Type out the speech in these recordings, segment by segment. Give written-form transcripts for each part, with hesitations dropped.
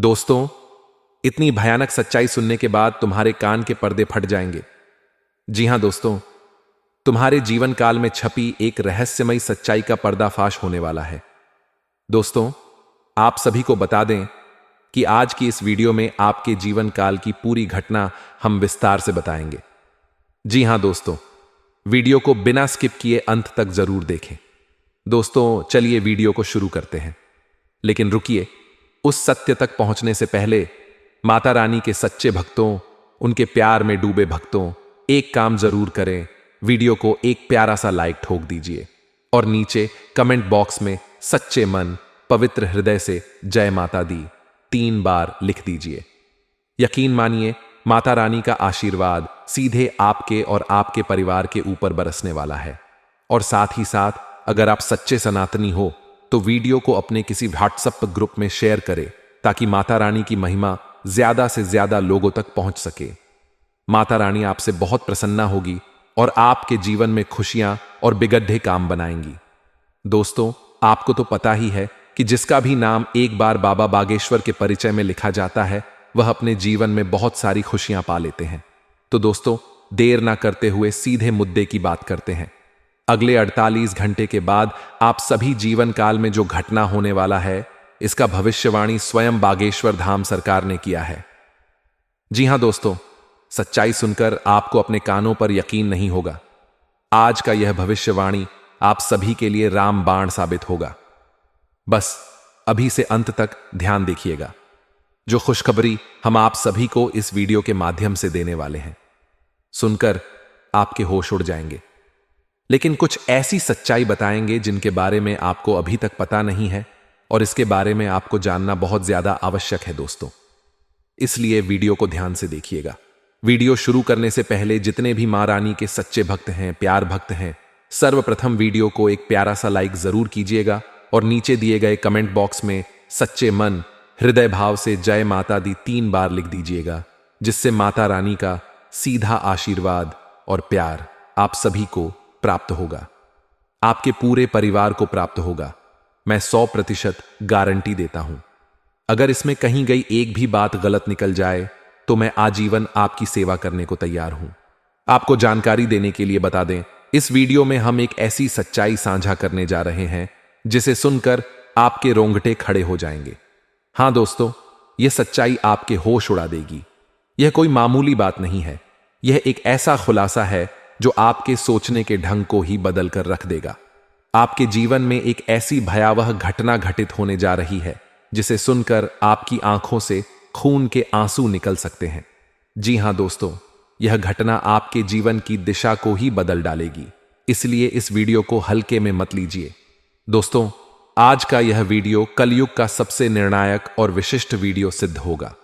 दोस्तों, इतनी भयानक सच्चाई सुनने के बाद तुम्हारे कान के पर्दे फट जाएंगे। जी हां दोस्तों, तुम्हारे जीवन काल में छपी एक रहस्यमयी सच्चाई का पर्दाफाश होने वाला है। दोस्तों, आप सभी को बता दें कि आज की इस वीडियो में आपके जीवन काल की पूरी घटना हम विस्तार से बताएंगे। जी हां दोस्तों, वीडियो को बिना स्किप किए अंत तक जरूर देखें। दोस्तों, चलिए वीडियो को शुरू करते हैं। लेकिन रुकिए, उस सत्य तक पहुंचने से पहले माता रानी के सच्चे भक्तों, उनके प्यार में डूबे भक्तों, एक काम जरूर करें। वीडियो को एक प्यारा सा लाइक ठोक दीजिए और नीचे कमेंट बॉक्स में सच्चे मन, पवित्र हृदय से जय माता दी 3 बार लिख दीजिए। यकीन मानिए, माता रानी का आशीर्वाद सीधे आपके और आपके परिवार के ऊपर बरसने वाला है। और साथ ही साथ, अगर आप सच्चे सनातनी हो तो वीडियो को अपने किसी व्हाट्सएप ग्रुप में शेयर करें ताकि माता रानी की महिमा ज्यादा से ज्यादा लोगों तक पहुंच सके। माता रानी आपसे बहुत प्रसन्ना होगी और आपके जीवन में खुशियां और बिगड़े काम बनाएंगी। दोस्तों, आपको तो पता ही है कि जिसका भी नाम एक बार बाबा बागेश्वर के परिचय में लिखा जाता है, वह अपने जीवन में बहुत सारी खुशियां पा लेते हैं। तो दोस्तों, देर ना करते हुए सीधे मुद्दे की बात करते हैं। अगले 48 घंटे के बाद आप सभी जीवन काल में जो घटना होने वाला है, इसका भविष्यवाणी स्वयं बागेश्वर धाम सरकार ने किया है। जी हां दोस्तों, सच्चाई सुनकर आपको अपने कानों पर यकीन नहीं होगा। आज का यह भविष्यवाणी आप सभी के लिए रामबाण साबित होगा। बस अभी से अंत तक ध्यान देखिएगा। जो खुशखबरी हम आप सभी को इस वीडियो के माध्यम से देने वाले हैं, सुनकर आपके होश उड़ जाएंगे। लेकिन कुछ ऐसी सच्चाई बताएंगे जिनके बारे में आपको अभी तक पता नहीं है और इसके बारे में आपको जानना बहुत ज्यादा आवश्यक है दोस्तों। इसलिए वीडियो को ध्यान से देखिएगा। वीडियो शुरू करने से पहले जितने भी मां रानी के सच्चे भक्त हैं, प्यार भक्त हैं, सर्वप्रथम वीडियो को एक प्यारा सा लाइक जरूर कीजिएगा और नीचे दिए गए कमेंट बॉक्स में सच्चे मन, हृदय भाव से जय माता दी 3 बार लिख दीजिएगा, जिससे माता रानी का सीधा आशीर्वाद और प्यार आप सभी को प्राप्त होगा, आपके पूरे परिवार को प्राप्त होगा। मैं 100% गारंटी देता हूं। अगर इसमें कहीं गई एक भी बात गलत निकल जाए तो मैं आजीवन आपकी सेवा करने को तैयार हूं। आपको जानकारी देने के लिए बता दें, इस वीडियो में हम एक ऐसी सच्चाई साझा करने जा रहे हैं जिसे सुनकर आपके रोंगटे खड़े हो जाएंगे। हां दोस्तों, यह सच्चाई आपके होश उड़ा देगी। यह कोई मामूली बात नहीं है। यह एक ऐसा खुलासा है जो आपके सोचने के ढंग को ही बदल कर रख देगा। आपके जीवन में एक ऐसी भयावह घटना घटित होने जा रही है जिसे सुनकर आपकी आंखों से खून के आंसू निकल सकते हैं। जी हां दोस्तों, यह घटना आपके जीवन की दिशा को ही बदल डालेगी। इसलिए इस वीडियो को हल्के में मत लीजिए। दोस्तों, आज का यह वीडियो कलयुग का सबसे निर्णायक और विशिष्ट वीडियो सिद्ध होगा।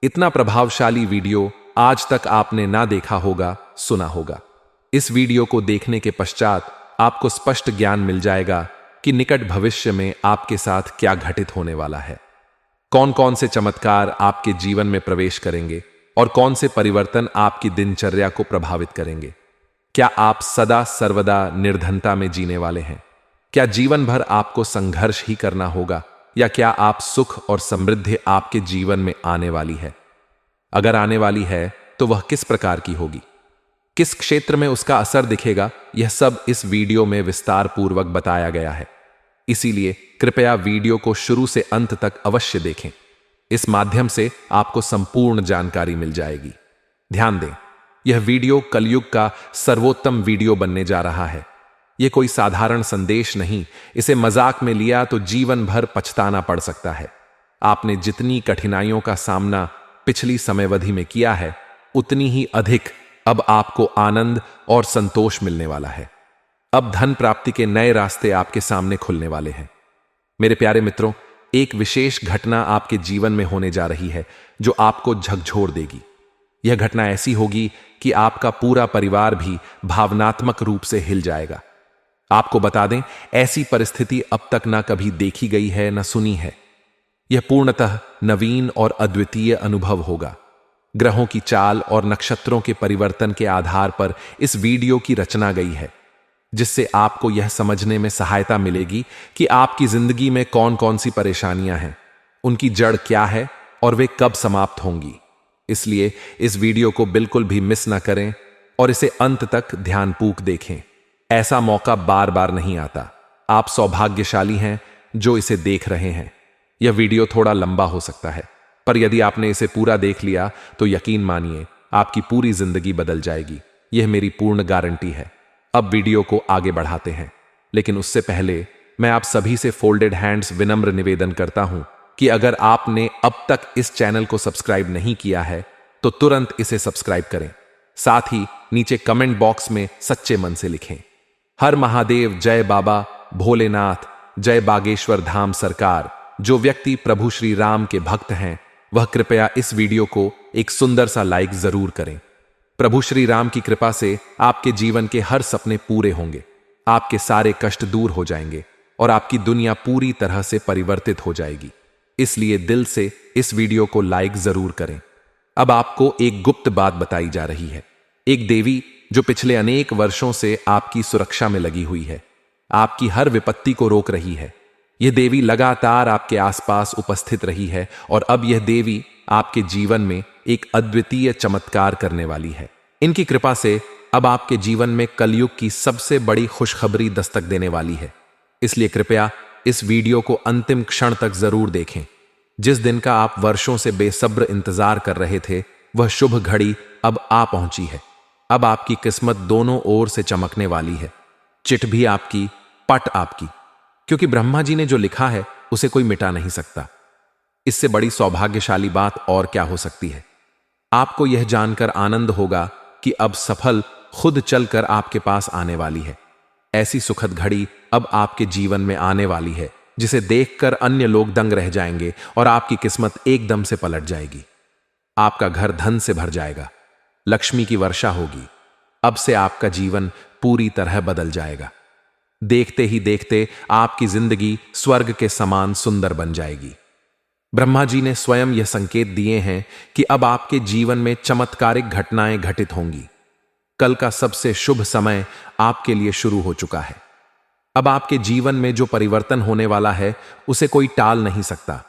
इतना प्रभावशाली वीडियो आज तक आपने ना देखा होगा, सुना होगा। इस वीडियो को देखने के पश्चात आपको स्पष्ट ज्ञान मिल जाएगा कि निकट भविष्य में आपके साथ क्या घटित होने वाला है। कौन कौन से चमत्कार आपके जीवन में प्रवेश करेंगे और कौन से परिवर्तन आपकी दिनचर्या को प्रभावित करेंगे। क्या आप सदा सर्वदा निर्धनता में जीने वाले हैं? क्या जीवन भर आपको संघर्ष ही करना होगा, या क्या आप सुख और समृद्धि आपके जीवन में आने वाली है? अगर आने वाली है तो वह किस प्रकार की होगी, किस क्षेत्र में उसका असर दिखेगा, यह सब इस वीडियो में विस्तार पूर्वक बताया गया है। इसीलिए कृपया वीडियो को शुरू से अंत तक अवश्य देखें। इस माध्यम से आपको संपूर्ण जानकारी मिल जाएगी। ध्यान दें, यह वीडियो कलयुग का सर्वोत्तम वीडियो बनने जा रहा है। यह कोई साधारण संदेश नहीं। इसे मजाक में लिया तो जीवन भर पछताना पड़ सकता है। आपने जितनी कठिनाइयों का सामना पिछली समयावधि में किया है, उतनी ही अधिक अब आपको आनंद और संतोष मिलने वाला है। अब धन प्राप्ति के नए रास्ते आपके सामने खुलने वाले हैं। मेरे प्यारे मित्रों, एक विशेष घटना आपके जीवन में होने जा रही है जो आपको झकझोर देगी। यह घटना ऐसी होगी कि आपका पूरा परिवार भी भावनात्मक रूप से हिल जाएगा। आपको बता दें, ऐसी परिस्थिति अब तक ना कभी देखी गई है, ना सुनी है। यह पूर्णतः नवीन और अद्वितीय अनुभव होगा। ग्रहों की चाल और नक्षत्रों के परिवर्तन के आधार पर इस वीडियो की रचना गई है, जिससे आपको यह समझने में सहायता मिलेगी कि आपकी जिंदगी में कौन कौन सी परेशानियां हैं, उनकी जड़ क्या है और वे कब समाप्त होंगी। इसलिए इस वीडियो को बिल्कुल भी मिस ना करें और इसे अंत तक ध्यानपूर्वक देखें। ऐसा मौका बार बार नहीं आता। आप सौभाग्यशाली हैं जो इसे देख रहे हैं। यह वीडियो थोड़ा लंबा हो सकता है, पर यदि आपने इसे पूरा देख लिया तो यकीन मानिए आपकी पूरी जिंदगी बदल जाएगी। यह मेरी पूर्ण गारंटी है। अब वीडियो को आगे बढ़ाते हैं, लेकिन उससे पहले मैं आप सभी से फोल्डेड हैंड्स विनम्र निवेदन करता हूं कि अगर आपने अब तक इस चैनल को सब्सक्राइब नहीं किया है तो तुरंत इसे सब्सक्राइब करें। साथ ही नीचे कमेंट बॉक्स में सच्चे मन से लिखें, हर महादेव, जय बाबा भोलेनाथ, जय बागेश्वर धाम सरकार। जो व्यक्ति प्रभु श्री राम के भक्त हैं वह कृपया इस वीडियो को एक सुंदर सा लाइक जरूर करें। प्रभु श्री राम की कृपा से आपके जीवन के हर सपने पूरे होंगे, आपके सारे कष्ट दूर हो जाएंगे और आपकी दुनिया पूरी तरह से परिवर्तित हो जाएगी। इसलिए दिल से इस वीडियो को लाइक जरूर करें। अब आपको एक गुप्त बात बताई जा रही है। एक देवी जो पिछले अनेक वर्षों से आपकी सुरक्षा में लगी हुई है, आपकी हर विपत्ति को रोक रही है। यह देवी लगातार आपके आसपास उपस्थित रही है और अब यह देवी आपके जीवन में एक अद्वितीय चमत्कार करने वाली है। इनकी कृपा से अब आपके जीवन में कलयुग की सबसे बड़ी खुशखबरी दस्तक देने वाली है। इसलिए कृपया इस वीडियो को अंतिम क्षण तक जरूर देखें। जिस दिन का आप वर्षों से बेसब्र इंतजार कर रहे थे वह शुभ घड़ी अब आ पहुंची है। अब आपकी किस्मत दोनों ओर से चमकने वाली है। चिट भी आपकी, पट आपकी, क्योंकि ब्रह्मा जी ने जो लिखा है उसे कोई मिटा नहीं सकता। इससे बड़ी सौभाग्यशाली बात और क्या हो सकती है। आपको यह जानकर आनंद होगा कि अब सफल खुद चलकर आपके पास आने वाली है। ऐसी सुखद घड़ी अब आपके जीवन में आने वाली है जिसे देखकर अन्य लोग दंग रह जाएंगे और आपकी किस्मत एकदम से पलट जाएगी। आपका घर धन से भर जाएगा, लक्ष्मी की वर्षा होगी। अब से आपका जीवन पूरी तरह बदल जाएगा। देखते ही देखते आपकी जिंदगी स्वर्ग के समान सुंदर बन जाएगी। ब्रह्मा जी ने स्वयं यह संकेत दिए हैं कि अब आपके जीवन में चमत्कारिक घटनाएं घटित होंगी। कल का सबसे शुभ समय आपके लिए शुरू हो चुका है। अब आपके जीवन में जो परिवर्तन होने वाला है उसे कोई टाल नहीं सकता।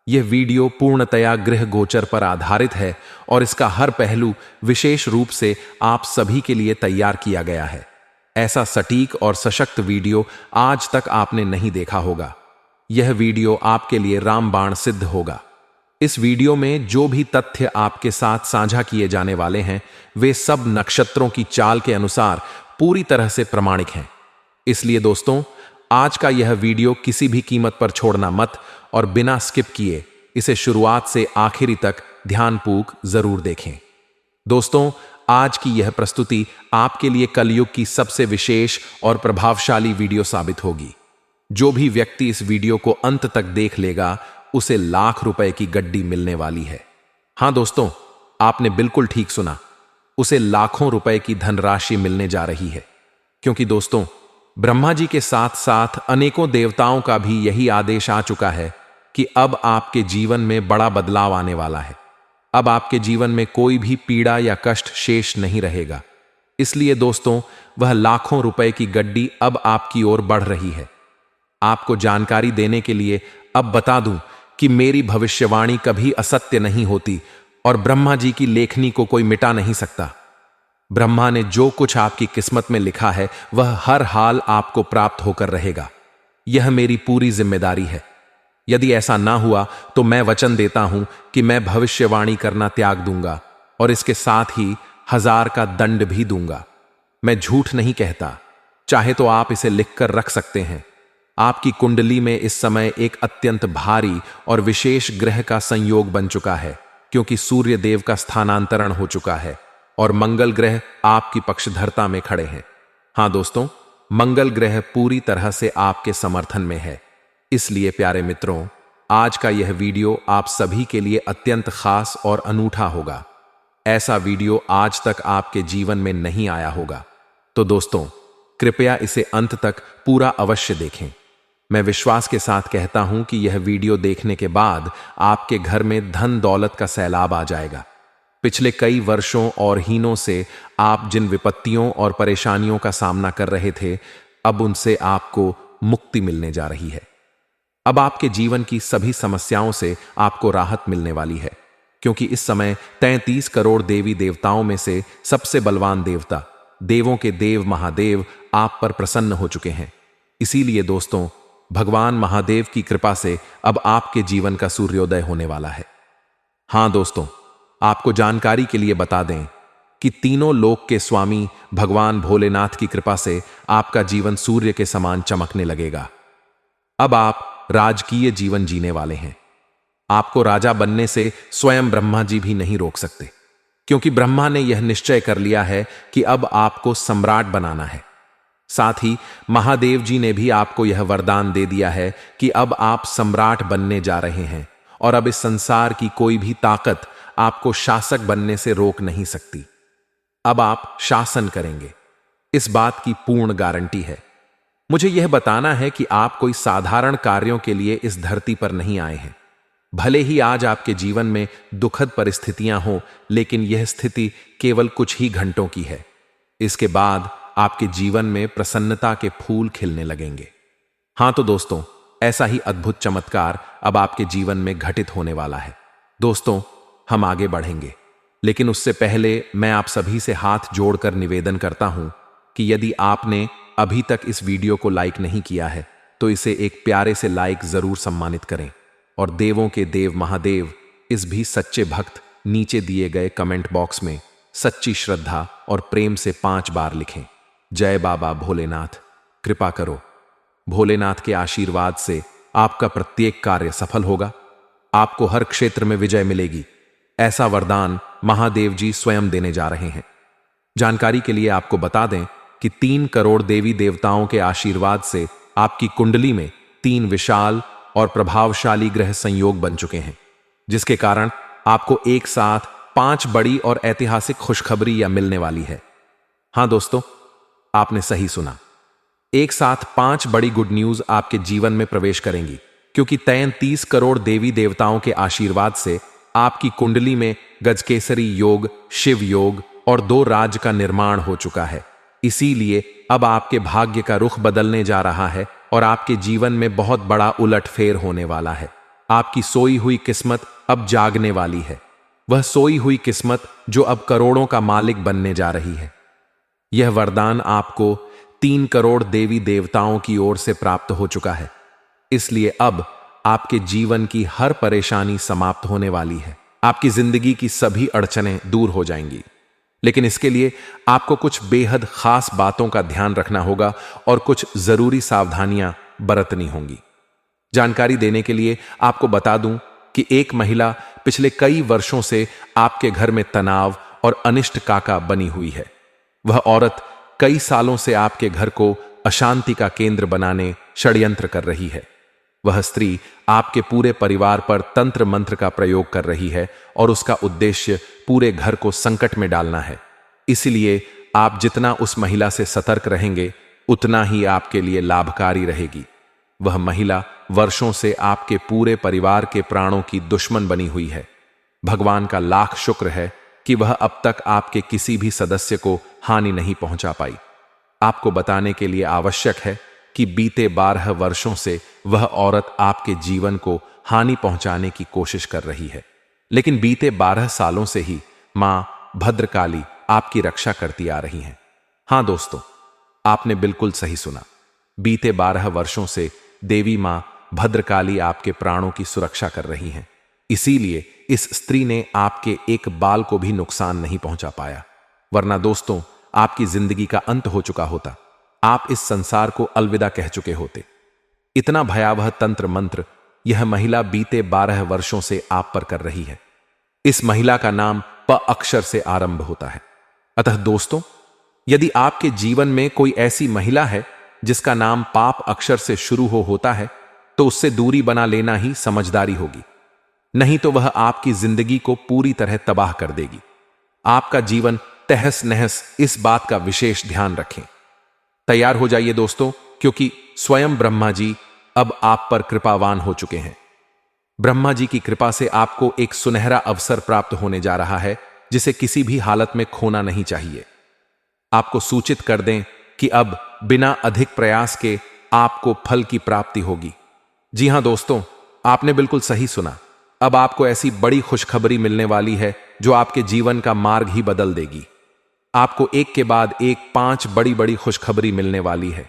यह वीडियो पूर्णतया गृह गोचर पर आधारित है और इसका हर पहलू विशेष रूप से आप सभी के लिए तैयार किया गया है। ऐसा सटीक और सशक्त वीडियो आज तक आपने नहीं देखा होगा। यह वीडियो आपके लिए रामबाण सिद्ध होगा। इस वीडियो में जो भी तथ्य आपके साथ साझा किए जाने वाले हैं वे सब नक्षत्रों की चाल के अनुसार पूरी तरह से प्रमाणिक हैं। इसलिए दोस्तों, आज का यह वीडियो किसी भी कीमत पर छोड़ना मत और बिना स्किप किए इसे शुरुआत से आखिरी तक ध्यानपूर्वक जरूर देखें। दोस्तों, आज की यह प्रस्तुति आपके लिए कलयुग की सबसे विशेष और प्रभावशाली वीडियो साबित होगी। जो भी व्यक्ति इस वीडियो को अंत तक देख लेगा उसे लाख रुपए की गड्डी मिलने वाली है। हां दोस्तों, आपने बिल्कुल ठीक सुना, उसे लाखों रुपए की धनराशि मिलने जा रही है। क्योंकि दोस्तों, ब्रह्मा जी के साथ साथ अनेकों देवताओं का भी यही आदेश आ चुका है कि अब आपके जीवन में बड़ा बदलाव आने वाला है। अब आपके जीवन में कोई भी पीड़ा या कष्ट शेष नहीं रहेगा। इसलिए दोस्तों, वह लाखों रुपए की गड्डी अब आपकी ओर बढ़ रही है। आपको जानकारी देने के लिए अब बता दूं कि मेरी भविष्यवाणी कभी असत्य नहीं होती और ब्रह्मा जी की लेखनी को कोई मिटा नहीं सकता। ब्रह्मा ने जो कुछ आपकी किस्मत में लिखा है वह हर हाल आपको प्राप्त होकर रहेगा। यह मेरी पूरी जिम्मेदारी है। यदि ऐसा ना हुआ तो मैं वचन देता हूं कि मैं भविष्यवाणी करना त्याग दूंगा और इसके साथ ही 1000 का दंड भी दूंगा। मैं झूठ नहीं कहता। चाहे तो आप इसे लिखकर रख सकते हैं। आपकी कुंडली में इस समय एक अत्यंत भारी और विशेष ग्रह का संयोग बन चुका है, क्योंकि सूर्य देव का स्थानांतरण हो चुका है और मंगल ग्रह आपकी पक्षधरता में खड़े हैं। हां दोस्तों, मंगल ग्रह पूरी तरह से आपके समर्थन में है। इसलिए प्यारे मित्रों, आज का यह वीडियो आप सभी के लिए अत्यंत खास और अनूठा होगा। ऐसा वीडियो आज तक आपके जीवन में नहीं आया होगा। तो दोस्तों, कृपया इसे अंत तक पूरा अवश्य देखें। मैं विश्वास के साथ कहता हूं कि यह वीडियो देखने के बाद आपके घर में धन दौलत का सैलाब आ जाएगा। पिछले कई वर्षों और हीनों से आप जिन विपत्तियों और परेशानियों का सामना कर रहे थे, अब उनसे आपको मुक्ति मिलने जा रही है। अब आपके जीवन की सभी समस्याओं से आपको राहत मिलने वाली है, क्योंकि इस समय 33 करोड़ देवी देवताओं में से सबसे बलवान देवता, देवों के देव महादेव आप पर प्रसन्न हो चुके हैं। इसीलिए दोस्तों, भगवान महादेव की कृपा से अब आपके जीवन का सूर्योदय होने वाला है। हां दोस्तों, आपको जानकारी के लिए बता दें कि तीनों लोक के स्वामी भगवान भोलेनाथ की कृपा से आपका जीवन सूर्य के समान चमकने लगेगा। अब आप राजकीय जीवन जीने वाले हैं। आपको राजा बनने से स्वयं ब्रह्मा जी भी नहीं रोक सकते, क्योंकि ब्रह्मा ने यह निश्चय कर लिया है कि अब आपको सम्राट बनाना है। साथ ही महादेव जी ने भी आपको यह वरदान दे दिया है कि अब आप सम्राट बनने जा रहे हैं और अब इस संसार की कोई भी ताकत आपको शासक बनने से रोक नहीं सकती। अब आप शासन करेंगे, इस बात की पूर्ण गारंटी है। मुझे यह बताना है कि आप कोई साधारण कार्यों के लिए इस धरती पर नहीं आए हैं। भले ही आज आपके जीवन में दुखद परिस्थितियां हों, लेकिन यह स्थिति केवल कुछ ही घंटों की है। इसके बाद आपके जीवन में प्रसन्नता के फूल खिलने लगेंगे। हां तो दोस्तों, ऐसा ही अद्भुत चमत्कार अब आपके जीवन में घटित होने वाला है। दोस्तों, हम आगे बढ़ेंगे, लेकिन उससे पहले मैं आप सभी से हाथ जोड़कर निवेदन करता हूं कि यदि आपने अभी तक इस वीडियो को लाइक नहीं किया है तो इसे एक प्यारे से लाइक जरूर सम्मानित करें, और देवों के देव महादेव इस भी सच्चे भक्त नीचे दिए गए कमेंट बॉक्स में सच्ची श्रद्धा और प्रेम से 5 बार लिखें, जय बाबा भोलेनाथ, कृपा करो। भोलेनाथ के आशीर्वाद से आपका प्रत्येक कार्य सफल होगा, आपको हर क्षेत्र में विजय मिलेगी। ऐसा वरदान महादेव जी स्वयं देने जा रहे हैं। जानकारी के लिए आपको बता दें कि 3 करोड़ देवी देवताओं के आशीर्वाद से आपकी कुंडली में 3 विशाल और प्रभावशाली ग्रह संयोग बन चुके हैं, जिसके कारण आपको एक साथ 5 बड़ी और ऐतिहासिक खुशखबरी या मिलने वाली है। हां दोस्तों, आपने सही सुना, एक साथ 5 बड़ी गुड न्यूज आपके जीवन में प्रवेश करेंगी, क्योंकि 33 करोड़ देवी देवताओं के आशीर्वाद से आपकी कुंडली में गजकेसरी योग, शिव योग और 2 राज का निर्माण हो चुका है। इसीलिए अब आपके भाग्य का रुख बदलने जा रहा है और आपके जीवन में बहुत बड़ा उलटफेर होने वाला है। आपकी सोई हुई किस्मत अब जागने वाली है, वह सोई हुई किस्मत जो अब करोड़ों का मालिक बनने जा रही है। यह वरदान आपको 3 करोड़ देवी देवताओं की ओर से प्राप्त हो चुका है, इसलिए अब आपके जीवन की हर परेशानी समाप्त होने वाली है। आपकी जिंदगी की सभी अड़चनें दूर हो जाएंगी, लेकिन इसके लिए आपको कुछ बेहद खास बातों का ध्यान रखना होगा और कुछ जरूरी सावधानियां बरतनी होंगी। जानकारी देने के लिए आपको बता दूं कि एक महिला पिछले कई वर्षों से आपके घर में तनाव और अनिष्ट काका बनी हुई है। वह औरत कई सालों से आपके घर को अशांति का केंद्र बनाने षड्यंत्र कर रही है। वह स्त्री आपके पूरे परिवार पर तंत्र मंत्र का प्रयोग कर रही है और उसका उद्देश्य पूरे घर को संकट में डालना है। इसलिए आप जितना उस महिला से सतर्क रहेंगे, उतना ही आपके लिए लाभकारी रहेगी। वह महिला वर्षों से आपके पूरे परिवार के प्राणों की दुश्मन बनी हुई है। भगवान का लाख शुक्र है कि वह अब तक आपके किसी भी सदस्य को हानि नहीं पहुंचा पाई। आपको बताने के लिए आवश्यक है कि बीते 12 वर्षों से वह औरत आपके जीवन को हानि पहुंचाने की कोशिश कर रही है, लेकिन बीते 12 सालों से ही मां भद्रकाली आपकी रक्षा करती आ रही हैं। हां दोस्तों, आपने बिल्कुल सही सुना, बीते 12 वर्षों से देवी मां भद्रकाली आपके प्राणों की सुरक्षा कर रही हैं। इसीलिए इस स्त्री ने आपके एक बाल को भी नुकसान नहीं पहुंचा पाया, वरना दोस्तों आपकी जिंदगी का अंत हो चुका होता। आप इस संसार को अलविदा कह चुके होते। इतना भयावह तंत्र मंत्र यह महिला बीते 12 वर्षों से आप पर कर रही है। इस महिला का नाम प अक्षर से आरंभ होता है। अतः दोस्तों, यदि आपके जीवन में कोई ऐसी महिला है जिसका नाम पाप अक्षर से शुरू होता है, तो उससे दूरी बना लेना ही समझदारी होगी, नहीं तो वह आपकी जिंदगी को पूरी तरह तबाह कर देगी। आपका जीवन तहस नहस, इस बात का विशेष ध्यान रखें। तैयार हो जाइए दोस्तों, क्योंकि स्वयं ब्रह्मा जी अब आप पर कृपावान हो चुके हैं। ब्रह्मा जी की कृपा से आपको एक सुनहरा अवसर प्राप्त होने जा रहा है, जिसे किसी भी हालत में खोना नहीं चाहिए। आपको सूचित कर दें कि अब बिना अधिक प्रयास के आपको फल की प्राप्ति होगी। जी हां दोस्तों, आपने बिल्कुल सही सुना। अब आपको ऐसी बड़ी खुशखबरी मिलने वाली है जो आपके जीवन का मार्ग ही बदल देगी। आपको एक के बाद एक 5 बड़ी बड़ी खुशखबरी मिलने वाली है।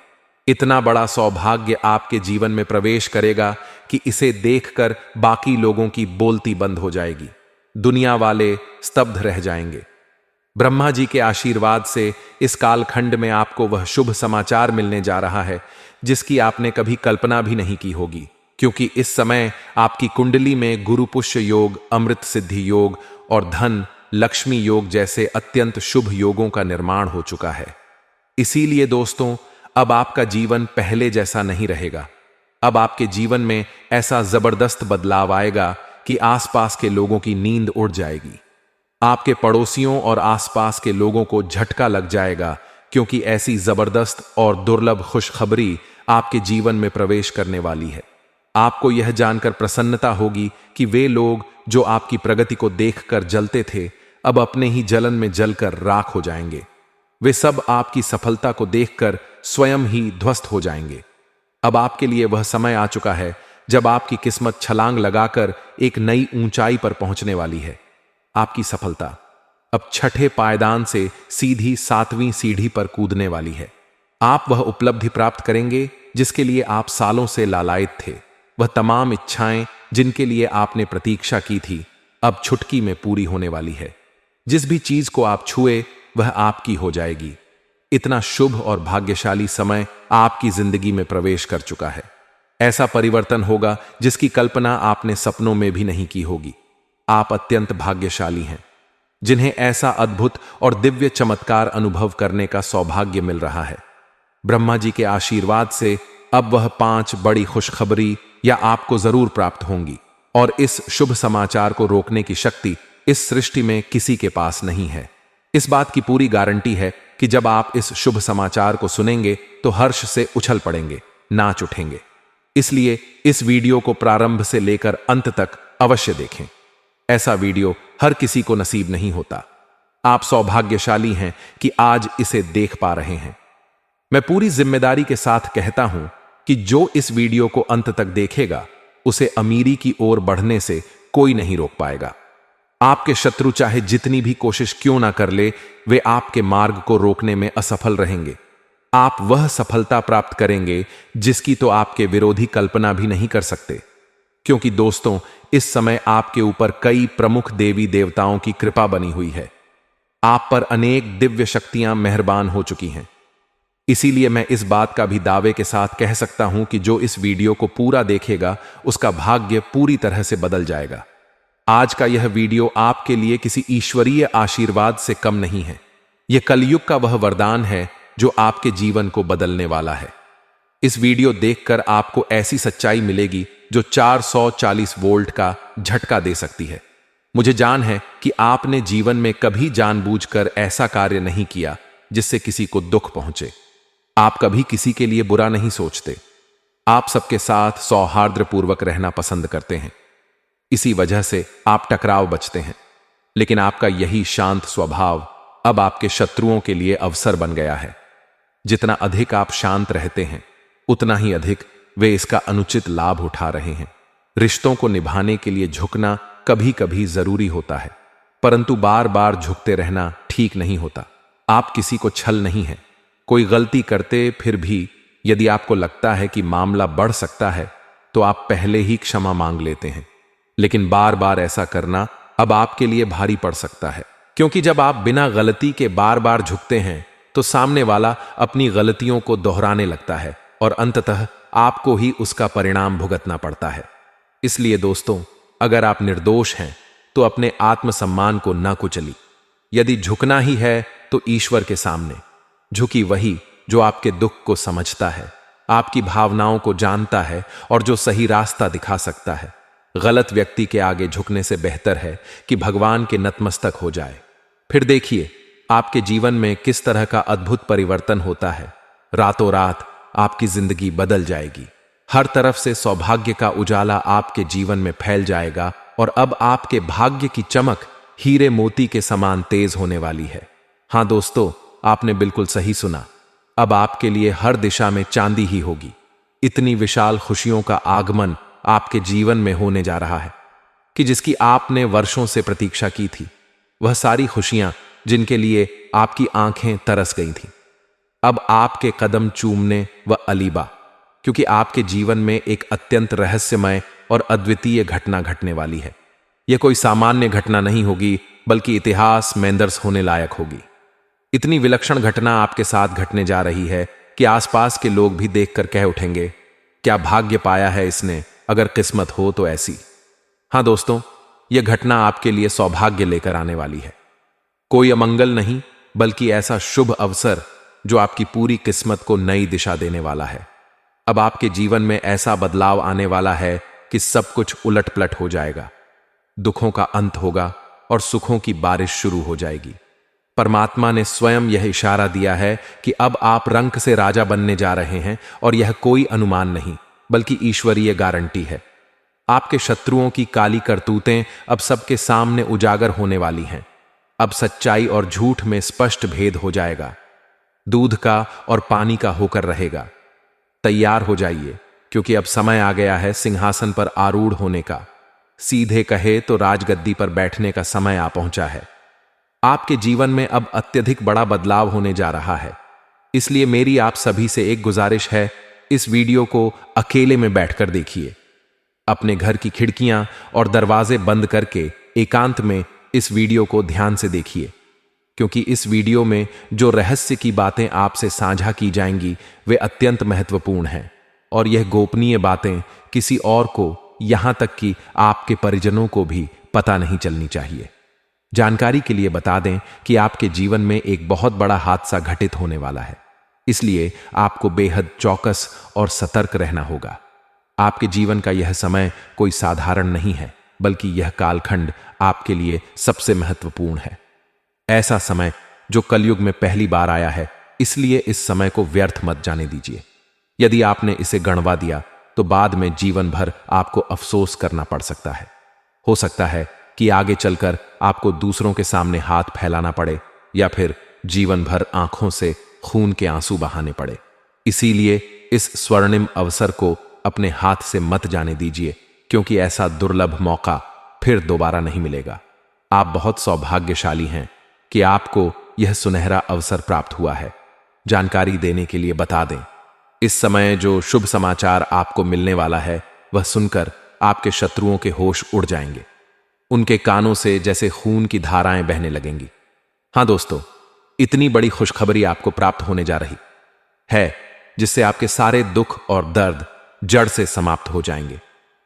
इतना बड़ा सौभाग्य आपके जीवन में प्रवेश करेगा कि इसे देखकर बाकी लोगों की बोलती बंद हो जाएगी। दुनिया वाले स्तब्ध रह जाएंगे। ब्रह्मा जी के आशीर्वाद से इस कालखंड में आपको वह शुभ समाचार मिलने जा रहा है जिसकी आपने कभी कल्पना भी नहीं की होगी, क्योंकि इस समय आपकी कुंडली में गुरु पुष्य योग, अमृत सिद्धि योग और धन लक्ष्मी योग जैसे अत्यंत शुभ योगों का निर्माण हो चुका है। इसीलिए दोस्तों, अब आपका जीवन पहले जैसा नहीं रहेगा। अब आपके जीवन में ऐसा जबरदस्त बदलाव आएगा कि आसपास के लोगों की नींद उड़ जाएगी। आपके पड़ोसियों और आसपास के लोगों को झटका लग जाएगा, क्योंकि ऐसी जबरदस्त और दुर्लभ खुशखबरी आपके जीवन में प्रवेश करने वाली है। आपको यह जानकर प्रसन्नता होगी कि वे लोग जो आपकी प्रगति को देखकर जलते थे, अब अपने ही जलन में जलकर राख हो जाएंगे। वे सब आपकी सफलता को देखकर स्वयं ही ध्वस्त हो जाएंगे। अब आपके लिए वह समय आ चुका है जब आपकी किस्मत छलांग लगाकर एक नई ऊंचाई पर पहुंचने वाली है। आपकी सफलता अब छठे पायदान से सीधी 7वीं सीढ़ी पर कूदने वाली है। आप वह उपलब्धि प्राप्त करेंगे जिसके लिए आप सालों से लालायित थे। वह तमाम इच्छाएं जिनके लिए आपने प्रतीक्षा की थी, अब छुटकी में पूरी होने वाली है। जिस भी चीज को आप छुए वह आपकी हो जाएगी। इतना शुभ और भाग्यशाली समय आपकी जिंदगी में प्रवेश कर चुका है। ऐसा परिवर्तन होगा जिसकी कल्पना आपने सपनों में भी नहीं की होगी। आप अत्यंत भाग्यशाली हैं जिन्हें ऐसा अद्भुत और दिव्य चमत्कार अनुभव करने का सौभाग्य मिल रहा है। ब्रह्मा जी के आशीर्वाद से अब वह 5 बड़ी खुशखबरी या आपको जरूर प्राप्त होंगी, और इस शुभ समाचार को रोकने की शक्ति इस सृष्टि में किसी के पास नहीं है। इस बात की पूरी गारंटी है कि जब आप इस शुभ समाचार को सुनेंगे तो हर्ष से उछल पड़ेंगे, नाच उठेंगे। इसलिए इस वीडियो को प्रारंभ से लेकर अंत तक अवश्य देखें। ऐसा वीडियो हर किसी को नसीब नहीं होता। आप सौभाग्यशाली हैं कि आज इसे देख पा रहे हैं। मैं पूरी जिम्मेदारी के साथ कहता हूं कि जो इस वीडियो को अंत तक देखेगा उसे अमीरी की ओर बढ़ने से कोई नहीं रोक पाएगा। आपके शत्रु चाहे जितनी भी कोशिश क्यों ना कर ले, वे आपके मार्ग को रोकने में असफल रहेंगे। आप वह सफलता प्राप्त करेंगे जिसकी तो आपके विरोधी कल्पना भी नहीं कर सकते, क्योंकि दोस्तों, इस समय आपके ऊपर कई प्रमुख देवी देवताओं की कृपा बनी हुई है। आप पर अनेक दिव्य शक्तियां मेहरबान हो चुकी हैं। इसीलिए मैं इस बात का भी दावे के साथ कह सकता हूं कि जो इस वीडियो को पूरा देखेगा उसका भाग्य पूरी तरह से बदल जाएगा। आज का यह वीडियो आपके लिए किसी ईश्वरीय आशीर्वाद से कम नहीं है। यह कलयुग का वह वरदान है जो आपके जीवन को बदलने वाला है। इस वीडियो देखकर आपको ऐसी सच्चाई मिलेगी जो 440 वोल्ट का झटका दे सकती है। मुझे जान है कि आपने जीवन में कभी जानबूझकर ऐसा कार्य नहीं किया जिससे किसी को दुख पहुंचे। आप कभी किसी के लिए बुरा नहीं सोचते। आप सबके साथ सौहार्द्रपूर्वक रहना पसंद करते हैं। इसी वजह से आप टकराव बचते हैं। लेकिन आपका यही शांत स्वभाव अब आपके शत्रुओं के लिए अवसर बन गया है। जितना अधिक आप शांत रहते हैं, उतना ही अधिक वे इसका अनुचित लाभ उठा रहे हैं। रिश्तों को निभाने के लिए झुकना कभी कभी जरूरी होता है, परंतु बार बार झुकते रहना ठीक नहीं होता। आप किसी को छल नहीं है। कोई गलती करते फिर भी यदि आपको लगता है कि मामला बढ़ सकता है तो आप पहले ही क्षमा मांग लेते हैं। लेकिन बार बार ऐसा करना अब आपके लिए भारी पड़ सकता है, क्योंकि जब आप बिना गलती के बार बार झुकते हैं तो सामने वाला अपनी गलतियों को दोहराने लगता है और अंततः आपको ही उसका परिणाम भुगतना पड़ता है। इसलिए दोस्तों, अगर आप निर्दोष हैं तो अपने आत्मसम्मान को न कुचली। यदि झुकना ही है तो ईश्वर के सामने झुकी वही जो आपके दुख को समझता है, आपकी भावनाओं को जानता है और जो सही रास्ता दिखा सकता है। गलत व्यक्ति के आगे झुकने से बेहतर है कि भगवान के नतमस्तक हो जाए। फिर देखिए आपके जीवन में किस तरह का अद्भुत परिवर्तन होता है। रातों रात आपकी जिंदगी बदल जाएगी। हर तरफ से सौभाग्य का उजाला आपके जीवन में फैल जाएगा और अब आपके भाग्य की चमक हीरे मोती के समान तेज होने वाली है। हां दोस्तों, आपने बिल्कुल सही सुना। अब आपके लिए हर दिशा में चांदी ही होगी। इतनी विशाल खुशियों का आगमन आपके जीवन में होने जा रहा है कि जिसकी आपने वर्षों से प्रतीक्षा की थी। वह सारी खुशियां जिनके लिए आपकी आंखें तरस गई थीं, अब आपके कदम चूमने व अलीबा, क्योंकि आपके जीवन में एक अत्यंत रहस्यमय और अद्वितीय घटना घटने वाली है। यह कोई सामान्य घटना नहीं होगी, बल्कि इतिहास में दर्ज होने लायक होगी। इतनी विलक्षण घटना आपके साथ घटने जा रही है कि आसपास के लोग भी देखकर कह उठेंगे, क्या भाग्य पाया है इसने, अगर किस्मत हो तो ऐसी। हां दोस्तों, यह घटना आपके लिए सौभाग्य लेकर आने वाली है। कोई अमंगल नहीं, बल्कि ऐसा शुभ अवसर जो आपकी पूरी किस्मत को नई दिशा देने वाला है। अब आपके जीवन में ऐसा बदलाव आने वाला है कि सब कुछ उलट-पलट हो जाएगा। दुखों का अंत होगा और सुखों की बारिश शुरू हो जाएगी। परमात्मा ने स्वयं यह इशारा दिया है कि अब आप रंक से राजा बनने जा रहे हैं, और यह कोई अनुमान नहीं, बल्कि ईश्वरीय गारंटी है। आपके शत्रुओं की काली करतूतें अब सबके सामने उजागर होने वाली हैं। अब सच्चाई और झूठ में स्पष्ट भेद हो जाएगा। दूध का और पानी का होकर रहेगा। तैयार हो जाइए, क्योंकि अब समय आ गया है सिंहासन पर आरूढ़ होने का। सीधे कहे तो राजगद्दी पर बैठने का समय आ पहुंचा है। आपके जीवन में अब अत्यधिक बड़ा बदलाव होने जा रहा है। इसलिए मेरी आप सभी से एक गुजारिश है, इस वीडियो को अकेले में बैठकर देखिए। अपने घर की खिड़कियां और दरवाजे बंद करके एकांत में इस वीडियो को ध्यान से देखिए, क्योंकि इस वीडियो में जो रहस्य की बातें आपसे साझा की जाएंगी वे अत्यंत महत्वपूर्ण हैं, और यह गोपनीय बातें किसी और को, यहां तक कि आपके परिजनों को भी पता नहीं चलनी चाहिए। जानकारी के लिए बता दें कि आपके जीवन में एक बहुत बड़ा हादसा घटित होने वाला है, इसलिए आपको बेहद चौकस और सतर्क रहना होगा। आपके जीवन का यह समय कोई साधारण नहीं है, बल्कि यह कालखंड आपके लिए सबसे महत्वपूर्ण है। ऐसा समय जो कलयुग में पहली बार आया है, इसलिए इस समय को व्यर्थ मत जाने दीजिए। यदि आपने इसे गणवा दिया तो बाद में जीवन भर आपको अफसोस करना पड़ सकता है। हो सकता है कि आगे चलकर आपको दूसरों के सामने हाथ फैलाना पड़े, या फिर जीवन भर आंखों से खून के आंसू बहाने पड़े। इसीलिए इस स्वर्णिम अवसर को अपने हाथ से मत जाने दीजिए, क्योंकि ऐसा दुर्लभ मौका फिर दोबारा नहीं मिलेगा। आप बहुत सौभाग्यशाली हैं कि आपको यह सुनहरा अवसर प्राप्त हुआ है। जानकारी देने के लिए बता दें, इस समय जो शुभ समाचार आपको मिलने वाला है, वह सुनकर आपके शत्रुओं के होश उड़ जाएंगे। उनके कानों से जैसे खून की धाराएं बहने लगेंगी। हां दोस्तों, इतनी बड़ी खुशखबरी आपको प्राप्त होने जा रही है, जिससे आपके सारे दुख और दर्द जड़ से समाप्त हो जाएंगे।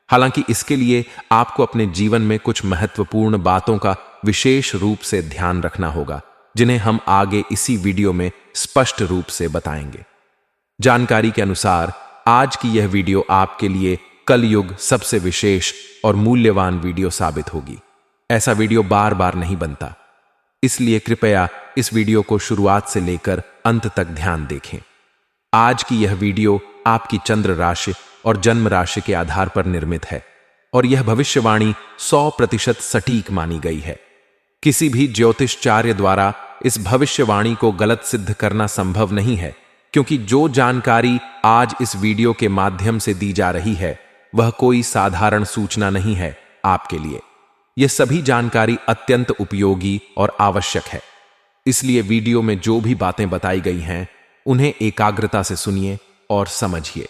हालांकि इसके लिए आपको अपने जीवन में कुछ महत्वपूर्ण बातों का विशेष रूप से ध्यान रखना होगा, जिन्हें हम आगे इसी वीडियो में स्पष्ट रूप से बताएंगे। जानकारी के अनुसार आज की यह वीडियो आपके लिए कलयुग सबसे विशेष और मूल्यवान वीडियो साबित होगी। ऐसा वीडियो बार बार नहीं बनता, इसलिए कृपया इस वीडियो को शुरुआत से लेकर अंत तक ध्यान देखें। आज की यह वीडियो आपकी चंद्र राशि और जन्म राशि के आधार पर निर्मित है, और यह भविष्यवाणी 100% सटीक मानी गई है। किसी भी ज्योतिषाचार्य द्वारा इस भविष्यवाणी को गलत सिद्ध करना संभव नहीं है, क्योंकि जो जानकारी आज इस वीडियो के माध्यम से दी जा रही है, वह कोई साधारण सूचना नहीं है आपके लिए। यह सभी जानकारी अत्यंत उपयोगी और आवश्यक है। इसलिए वीडियो में जो भी बातें बताई गई हैं, उन्हें एकाग्रता से सुनिए और समझिए।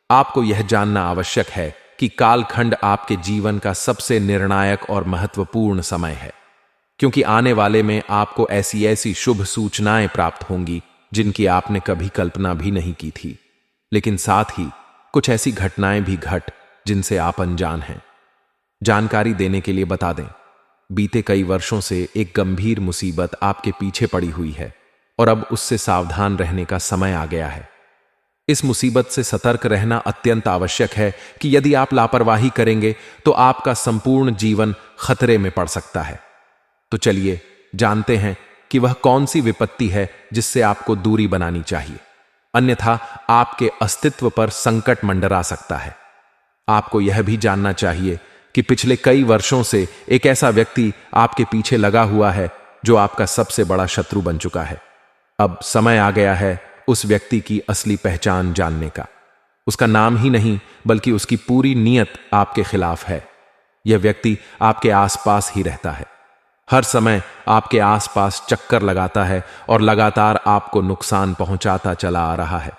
आपको यह जानना आवश्यक है कि कालखंड आपके जीवन का सबसे निर्णायक और महत्वपूर्ण समय है, क्योंकि आने वाले में आपको ऐसी ऐसी शुभ सूचनाएं प्राप्त होंगी जिनकी आपने कभी कल्पना भी नहीं की थी। लेकिन साथ ही कुछ ऐसी घटनाएं भी जिनसे आप अनजान हैं। जानकारी देने के लिए बता दें, बीते कई वर्षों से एक गंभीर मुसीबत आपके पीछे पड़ी हुई है, और अब उससे सावधान रहने का समय आ गया है। इस मुसीबत से सतर्क रहना अत्यंत आवश्यक है कि यदि आप लापरवाही करेंगे तो आपका संपूर्ण जीवन खतरे में पड़ सकता है। तो चलिए जानते हैं कि वह कौन सी विपत्ति है जिससे आपको दूरी बनानी चाहिए, अन्यथा आपके अस्तित्व पर संकट मंडरा सकता है। आपको यह भी जानना चाहिए कि पिछले कई वर्षों से एक ऐसा व्यक्ति आपके पीछे लगा हुआ है जो आपका सबसे बड़ा शत्रु बन चुका है। अब समय आ गया है उस व्यक्ति की असली पहचान जानने का। उसका नाम ही नहीं बल्कि उसकी पूरी नीयत आपके खिलाफ है। यह व्यक्ति आपके आसपास ही रहता है, हर समय आपके आसपास चक्कर लगाता है और लगातार आपको नुकसान पहुंचाता चला आ रहा है।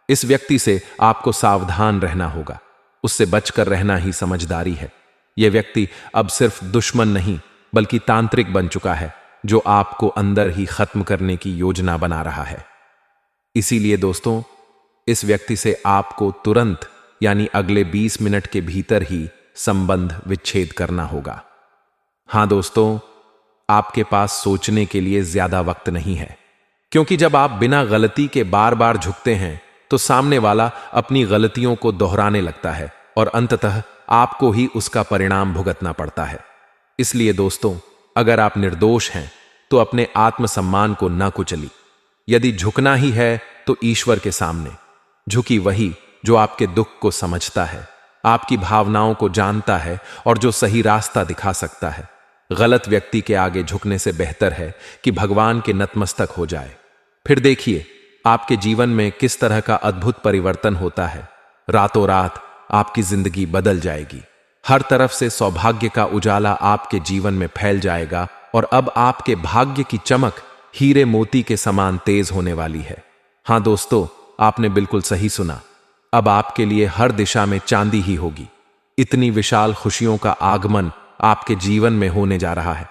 इस व्यक्ति से आपको सावधान रहना होगा, उससे बचकर रहना ही समझदारी है। यह व्यक्ति अब सिर्फ दुश्मन नहीं बल्कि तांत्रिक बन चुका है, जो आपको अंदर ही खत्म करने की योजना बना रहा है। इसीलिए दोस्तों, इस व्यक्ति से आपको तुरंत यानी अगले 20 मिनट के भीतर ही संबंध विच्छेद करना होगा। हां दोस्तों, आपके पास सोचने के लिए ज्यादा वक्त नहीं है, क्योंकि जब आप बिना गलती के बार बार झुकते हैं तो सामने वाला अपनी गलतियों को दोहराने लगता है और अंततः आपको ही उसका परिणाम भुगतना पड़ता है। इसलिए दोस्तों, अगर आप निर्दोष हैं तो अपने आत्मसम्मान को न कुचली। यदि झुकना ही है तो ईश्वर के सामने झुकी, वही जो आपके दुख को समझता है, आपकी भावनाओं को जानता है और जो सही रास्ता दिखा सकता है। गलत व्यक्ति के आगे झुकने से बेहतर है कि भगवान के नतमस्तक हो जाए। फिर देखिए आपके जीवन में किस तरह का अद्भुत परिवर्तन होता है। रातों रात आपकी जिंदगी बदल जाएगी, हर तरफ से सौभाग्य का उजाला आपके जीवन में फैल जाएगा और अब आपके भाग्य की चमक हीरे मोती के समान तेज होने वाली है। हां दोस्तों, आपने बिल्कुल सही सुना। अब आपके लिए हर दिशा में चांदी ही होगी। इतनी विशाल खुशियों का आगमन आपके जीवन में होने जा रहा है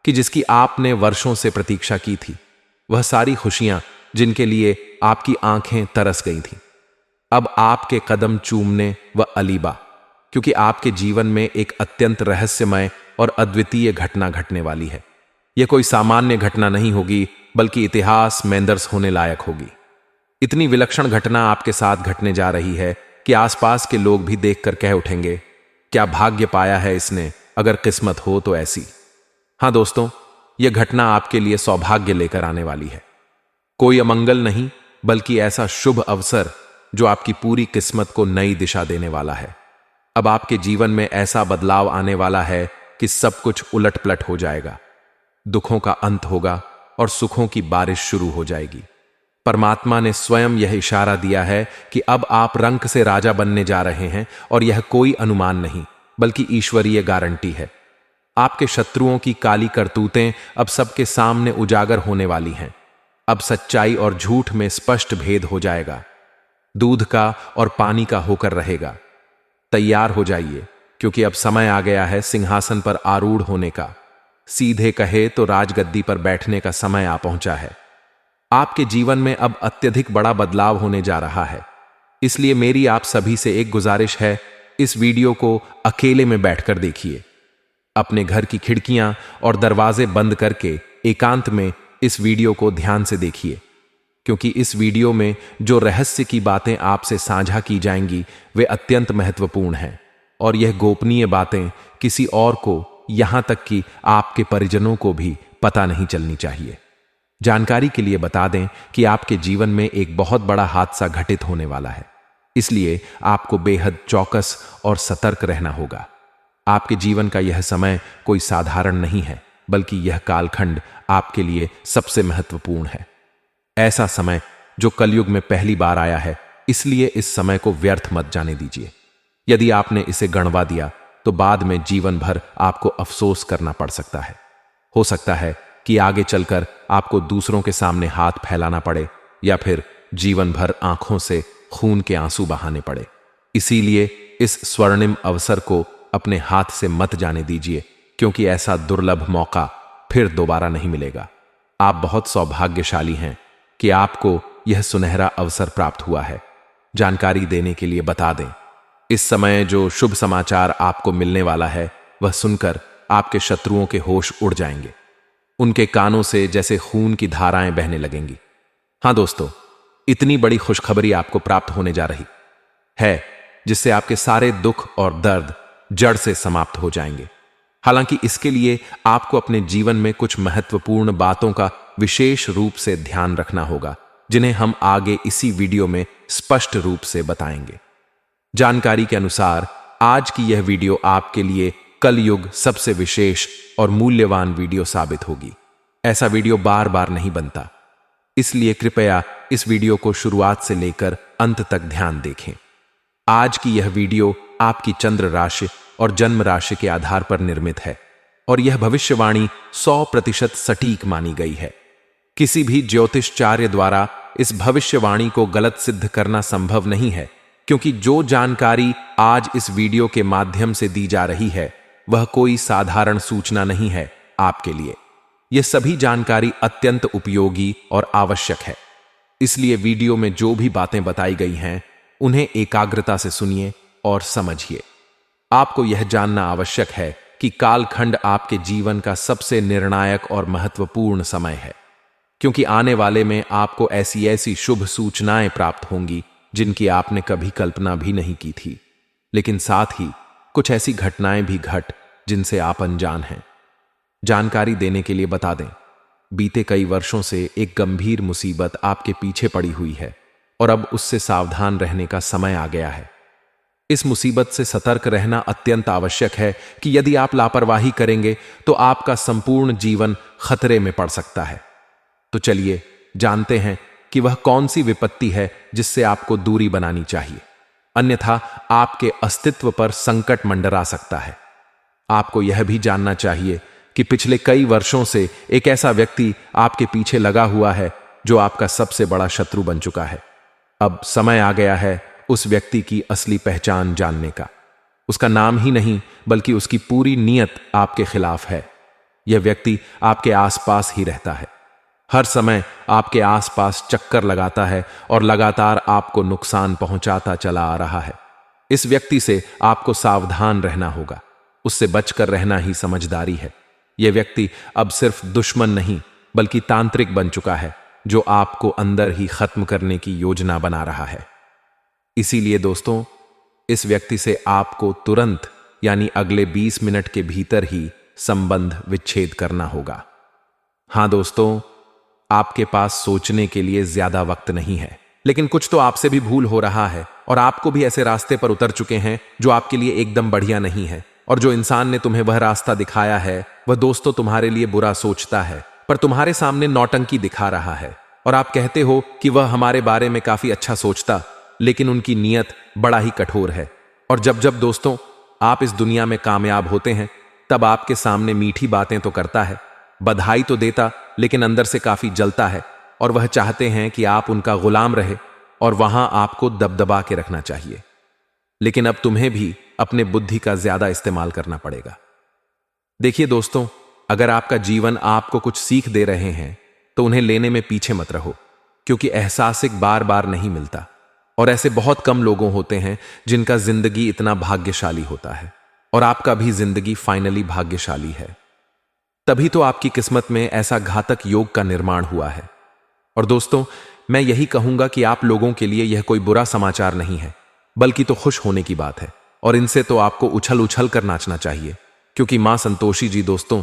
कि जिसकी आपने वर्षों से प्रतीक्षा की थी। वह सारी खुशियां जिनके लिए आपकी आंखें तरस गई थीं, अब आपके कदम चूमने व अलीबा, क्योंकि आपके जीवन में एक अत्यंत रहस्यमय और अद्वितीय घटना घटने वाली है। यह कोई सामान्य घटना नहीं होगी बल्कि इतिहास में दर्ज होने लायक होगी। इतनी विलक्षण घटना आपके साथ घटने जा रही है कि आसपास के लोग भी देखकर कह उठेंगे, क्या भाग्य पाया है इसने, अगर किस्मत हो तो ऐसी। हां दोस्तों, यह घटना आपके लिए सौभाग्य लेकर आने वाली है। कोई अमंगल नहीं बल्कि ऐसा शुभ अवसर जो आपकी पूरी किस्मत को नई दिशा देने वाला है। अब आपके जीवन में ऐसा बदलाव आने वाला है कि सब कुछ उलट-पलट हो जाएगा। दुखों का अंत होगा और सुखों की बारिश शुरू हो जाएगी। परमात्मा ने स्वयं यह इशारा दिया है कि अब आप रंक से राजा बनने जा रहे हैं और यह कोई अनुमान नहीं बल्कि ईश्वरीय गारंटी है। आपके शत्रुओं की काली करतूतें अब सबके सामने उजागर होने वाली हैं। अब सच्चाई और झूठ में स्पष्ट भेद हो जाएगा। दूध का और पानी का होकर रहेगा। तैयार हो जाइए, क्योंकि अब समय आ गया है सिंहासन पर आरूढ़ होने का। सीधे कहे तो राजगद्दी पर बैठने का समय आ पहुंचा है। आपके जीवन में अब अत्यधिक बड़ा बदलाव होने जा रहा है। इसलिए मेरी आप सभी से एक गुजारिश है, इस वीडियो को अकेले में बैठकर देखिए। अपने घर की खिड़कियां और दरवाजे बंद करके एकांत में इस वीडियो को ध्यान से देखिए, क्योंकि इस वीडियो में जो रहस्य की बातें आपसे साझा की जाएंगी वे अत्यंत महत्वपूर्ण हैं और यह गोपनीय बातें किसी और को, यहां तक कि आपके परिजनों को भी पता नहीं चलनी चाहिए। जानकारी के लिए बता दें कि आपके जीवन में एक बहुत बड़ा हादसा घटित होने वाला है, इसलिए आपको बेहद चौकस और सतर्क रहना होगा। आपके जीवन का यह समय कोई साधारण नहीं है, बल्कि यह कालखंड आपके लिए सबसे महत्वपूर्ण है। ऐसा समय जो कलयुग में पहली बार आया है, इसलिए इस समय को व्यर्थ मत जाने दीजिए। यदि आपने इसे गणवा दिया तो बाद में जीवन भर आपको अफसोस करना पड़ सकता है। हो सकता है कि आगे चलकर आपको दूसरों के सामने हाथ फैलाना पड़े या फिर जीवन भर आंखों से खून के आंसू बहाने पड़े। इसीलिए इस स्वर्णिम अवसर को अपने हाथ से मत जाने दीजिए, क्योंकि ऐसा दुर्लभ मौका फिर दोबारा नहीं मिलेगा। आप बहुत सौभाग्यशाली हैं कि आपको यह सुनहरा अवसर प्राप्त हुआ है। जानकारी देने के लिए बता दें, इस समय जो शुभ समाचार आपको मिलने वाला है वह सुनकर आपके शत्रुओं के होश उड़ जाएंगे। उनके कानों से जैसे खून की धाराएं बहने लगेंगी। हां दोस्तों, इतनी बड़ी खुशखबरी आपको प्राप्त होने जा रही है जिससे आपके सारे दुख और दर्द जड़ से समाप्त हो जाएंगे। हालांकि इसके लिए आपको अपने जीवन में कुछ महत्वपूर्ण बातों का विशेष रूप से ध्यान रखना होगा, जिन्हें हम आगे इसी वीडियो में स्पष्ट रूप से बताएंगे। जानकारी के अनुसार आज की यह वीडियो आपके लिए कलयुग सबसे विशेष और मूल्यवान वीडियो साबित होगी। ऐसा वीडियो बार बार नहीं बनता, इसलिए कृपया इस वीडियो को शुरुआत से लेकर अंत तक ध्यान देखें। आज की यह वीडियो आपकी चंद्र राशि और जन्म राशि के आधार पर निर्मित है और यह भविष्यवाणी 100% सटीक मानी गई है। किसी भी ज्योतिषाचार्य द्वारा इस भविष्यवाणी को गलत सिद्ध करना संभव नहीं है, क्योंकि जो जानकारी आज इस वीडियो के माध्यम से दी जा रही है वह कोई साधारण सूचना नहीं है आपके लिए। यह सभी जानकारी अत्यंत उपयोगी और आवश्यक है, इसलिए वीडियो में जो भी बातें बताई गई हैं उन्हें एकाग्रता से सुनिए और समझिए। आपको यह जानना आवश्यक है कि कालखंड आपके जीवन का सबसे निर्णायक और महत्वपूर्ण समय है, क्योंकि आने वाले में आपको ऐसी ऐसी शुभ सूचनाएं प्राप्त होंगी जिनकी आपने कभी कल्पना भी नहीं की थी, लेकिन साथ ही कुछ ऐसी घटनाएं भी जिनसे आप अनजान हैं। जानकारी देने के लिए बता दें, बीते कई वर्षों से एक गंभीर मुसीबत आपके पीछे पड़ी हुई है और अब उससे सावधान रहने का समय आ गया है। इस मुसीबत से सतर्क रहना अत्यंत आवश्यक है कि यदि आप लापरवाही करेंगे तो आपका संपूर्ण जीवन खतरे में पड़ सकता है। तो चलिए जानते हैं कि वह कौन सी विपत्ति है जिससे आपको दूरी बनानी चाहिए, अन्यथा आपके अस्तित्व पर संकट मंडरा सकता है। आपको यह भी जानना चाहिए कि पिछले कई वर्षों से एक ऐसा व्यक्ति आपके पीछे लगा हुआ है जो आपका सबसे बड़ा शत्रु बन चुका है। अब समय आ गया है उस व्यक्ति की असली पहचान जानने का। उसका नाम ही नहीं बल्कि उसकी पूरी नीयत आपके खिलाफ है। यह व्यक्ति आपके आसपास ही रहता है, हर समय आपके आसपास चक्कर लगाता है और लगातार आपको नुकसान पहुंचाता चला आ रहा है। इस व्यक्ति से आपको सावधान रहना होगा, उससे बचकर रहना ही समझदारी है। यह व्यक्ति अब सिर्फ दुश्मन नहीं बल्कि तांत्रिक बन चुका है, जो आपको अंदर ही खत्म करने की योजना बना रहा है। इसीलिए दोस्तों, इस व्यक्ति से आपको तुरंत यानी अगले 20 मिनट के भीतर ही संबंध विच्छेद करना होगा। हां दोस्तों, आपके पास सोचने के लिए ज्यादा वक्त नहीं है, लेकिन कुछ तो आपसे भी भूल हो रहा है और आपको भी ऐसे रास्ते पर उतर चुके हैं जो आपके लिए एकदम बढ़िया नहीं है। और जो इंसान ने तुम्हें वह रास्ता दिखाया है वह दोस्तों तुम्हारे लिए बुरा सोचता है, पर तुम्हारे सामने नौटंकी दिखा रहा है। और आप कहते हो कि वह हमारे बारे में काफी अच्छा सोचता, लेकिन उनकी नीयत बड़ा ही कठोर है। और जब जब दोस्तों आप इस दुनिया में कामयाब होते हैं तब आपके सामने मीठी बातें तो करता है, बधाई तो देता, लेकिन अंदर से काफी जलता है और वह चाहते हैं कि आप उनका गुलाम रहे और वहां आपको दबदबा के रखना चाहिए। लेकिन अब तुम्हें भी अपने बुद्धि का ज्यादा इस्तेमाल करना पड़ेगा। देखिए दोस्तों, अगर आपका जीवन आपको कुछ सीख दे रहे हैं तो उन्हें लेने में पीछे मत रहो, क्योंकि एहसासिक बार बार नहीं मिलता और ऐसे बहुत कम लोगों होते हैं जिनका जिंदगी इतना भाग्यशाली होता है। और आपका भी जिंदगी फाइनली भाग्यशाली है, तभी तो आपकी किस्मत में ऐसा घातक योग का निर्माण हुआ है। और दोस्तों, मैं यही कहूंगा कि आप लोगों के लिए यह कोई बुरा समाचार नहीं है, बल्कि तो खुश होने की बात है। और इनसे तो आपको उछल उछल कर नाचना चाहिए, क्योंकि मां संतोषी जी दोस्तों